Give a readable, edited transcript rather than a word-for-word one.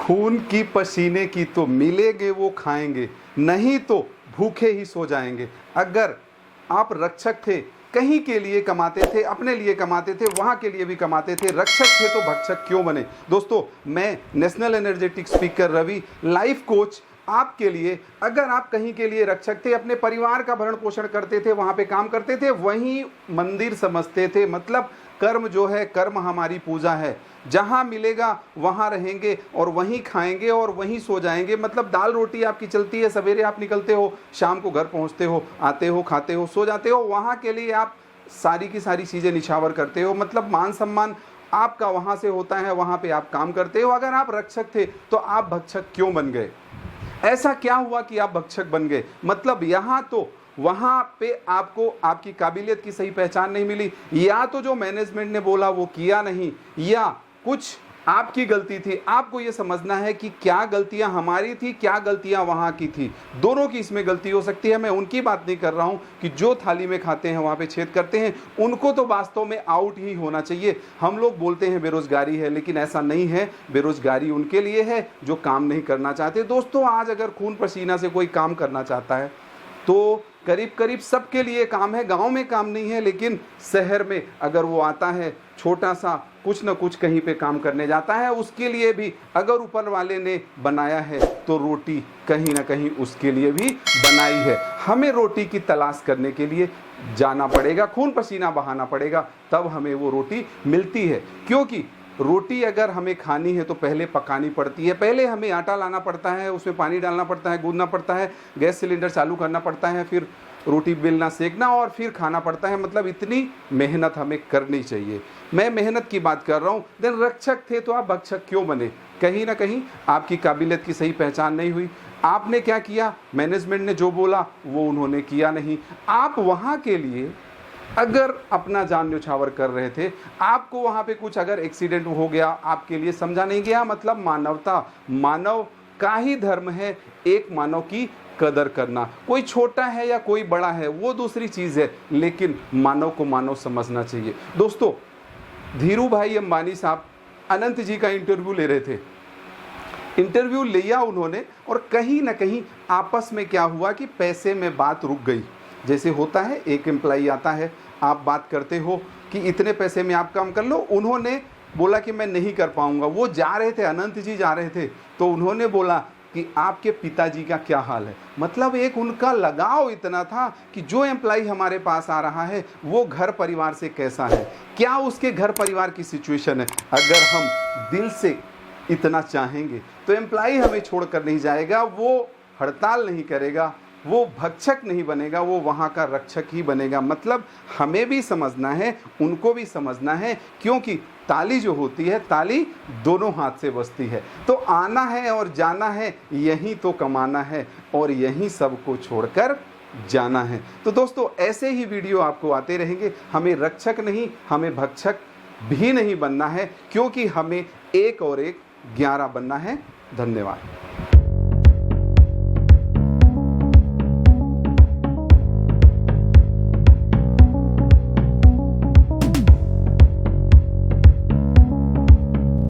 खून की पसीने की तो मिलेंगे वो खाएंगे, नहीं तो भूखे ही सो जाएंगे। अगर आप रक्षक थे, कहीं के लिए कमाते थे, अपने लिए कमाते थे, वहाँ के लिए भी कमाते थे, रक्षक थे तो भक्षक क्यों बने। दोस्तों, मैं national energetic speaker Ravi, life coach आपके लिए, अगर आप कहीं के लिए रक्षक थे, अपने परिवार का भरण पोषण करते थे, वहाँ पे काम करते थे, वहीं मंदिर समझते थे, मतलब कर्म जो है, कर्म हमारी पूजा है, जहाँ मिलेगा वहाँ रहेंगे और वहीं खाएंगे और वहीं सो जाएंगे। मतलब दाल रोटी आपकी चलती है, सवेरे आप निकलते हो, शाम को घर पहुँचते हो, आते हो, खाते हो, सो जाते हो, वहाँ के लिए आप सारी की सारी चीज़ें निछावर करते हो। मतलब मान सम्मान आपका वहाँ से होता है, वहाँ पे आप काम करते हो। अगर आप रक्षक थे तो आप भक्षक क्यों बन गए? ऐसा क्या हुआ कि आप भक्षक बन गए? मतलब यहाँ तो वहाँ पे आपको आपकी काबिलियत की सही पहचान नहीं मिली, या तो जो मैनेजमेंट ने बोला वो किया नहीं, या कुछ आपकी गलती थी। आपको ये समझना है कि क्या गलतियां हमारी थी, क्या गलतियां वहाँ की थी। दोनों की इसमें गलती हो सकती है। मैं उनकी बात नहीं कर रहा हूँ कि जो थाली में खाते हैं वहाँ पे छेद करते हैं, उनको तो वास्तव में आउट ही होना चाहिए। हम लोग बोलते हैं बेरोजगारी है, लेकिन ऐसा नहीं है। बेरोजगारी उनके लिए है जो काम नहीं करना चाहते। दोस्तों, आज अगर खून पसीना से कोई काम करना चाहता है तो करीब करीब सबके लिए काम है। गांव में काम नहीं है, लेकिन शहर में अगर वो आता है, छोटा सा कुछ न कुछ कहीं पे काम करने जाता है, उसके लिए भी अगर ऊपर वाले ने बनाया है तो रोटी कहीं ना कहीं उसके लिए भी बनाई है। हमें रोटी की तलाश करने के लिए जाना पड़ेगा, खून पसीना बहाना पड़ेगा, तब हमें वो रोटी मिलती है। क्योंकि रोटी अगर हमें खानी है तो पहले पकानी पड़ती है, पहले हमें आटा लाना पड़ता है, उसमें पानी डालना पड़ता है, गूंदना पड़ता है, गैस सिलेंडर चालू करना पड़ता है, फिर रोटी बेलना, सेकना और फिर खाना पड़ता है। मतलब इतनी मेहनत हमें करनी चाहिए। मैं मेहनत की बात कर रहा हूँ। देन रक्षक थे तो आप भक्षक क्यों बने? कहीं ना कहीं आपकी काबिलियत की सही पहचान नहीं हुई। आपने क्या किया? मैनेजमेंट ने जो बोला वो उन्होंने किया नहीं। आप वहाँ के लिए अगर अपना जान न्यौछावर कर रहे थे, आपको वहाँ पे कुछ अगर एक्सीडेंट हो गया, आपके लिए समझा नहीं गया। मतलब मानवता, मानव का ही धर्म है एक मानव की कदर करना। कोई छोटा है या कोई बड़ा है वो दूसरी चीज़ है, लेकिन मानव को मानव समझना चाहिए। दोस्तों, धीरू भाई अंबानी साहब अनंत जी का इंटरव्यू ले रहे थे। इंटरव्यू लिया उन्होंने और कहीं ना कहीं आपस में क्या हुआ कि पैसे में बात रुक गई। जैसे होता है, एक एम्प्लॉई आता है, आप बात करते हो कि इतने पैसे में आप काम कर लो, उन्होंने बोला कि मैं नहीं कर पाऊंगा। वो जा रहे थे, अनंत जी जा रहे थे, तो उन्होंने बोला कि आपके पिताजी का क्या हाल है। मतलब एक उनका लगाव इतना था कि जो एम्प्लॉई हमारे पास आ रहा है वो घर परिवार से कैसा है, क्या उसके घर परिवार की सिचुएशन है। अगर हम दिल से इतना चाहेंगे तो एम्प्लॉई हमें छोड़कर नहीं जाएगा, वो हड़ताल नहीं करेगा, वो भक्षक नहीं बनेगा, वो वहाँ का रक्षक ही बनेगा। मतलब हमें भी समझना है, उनको भी समझना है, क्योंकि ताली जो होती है, ताली दोनों हाथ से बजती है। तो आना है और जाना है, यहीं तो कमाना है और यहीं सबको छोड़कर जाना है। तो दोस्तों, ऐसे ही वीडियो आपको आते रहेंगे। हमें रक्षक नहीं, हमें भक्षक भी नहीं बनना है, क्योंकि हमें एक और एक 11 बनना है। धन्यवाद।